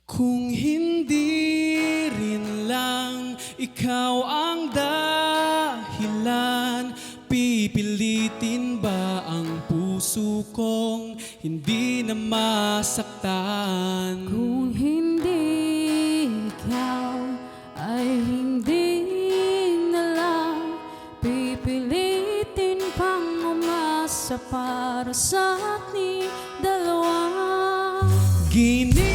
Kung hindi rin lang ikaw ang dahilan, pipilitin ba ang puso kong hindi na masaktan? Kung hindi ikaw ay hindi na lang pipilitin pang umasa para sa ating dalawa. Giniginaw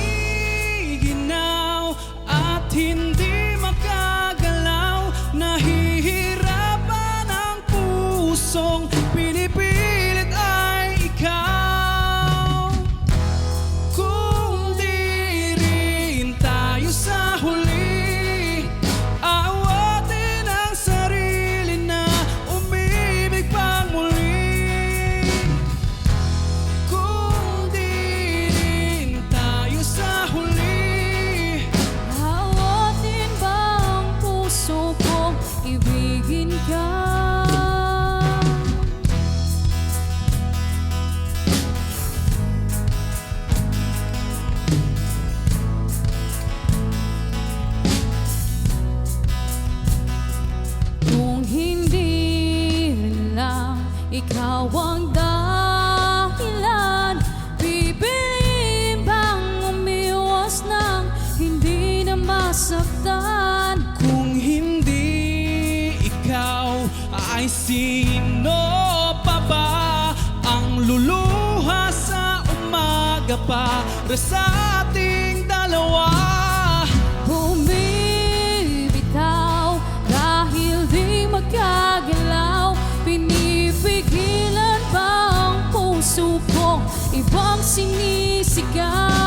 at hindi makagalaw, nahihirapan ang pusong pinipilit ay ikaw. Kung di rin tayo sa huli, awatin ang sarili na umibig pang muli. Kung di rin tayo sa huli, Awatin ba ang puso kong ibigin ka? Kung hindi lang ikaw ang dahilan, pipiliin bang umiwas ng hindi na masaktan? kung hindi ikaw, ay sino pa ba ang luluha sa umaga para sa ating dalawa? Bumibitaw dahil di magkagalaw, pinipigilan ba ang puso ko ibang sinisigaw?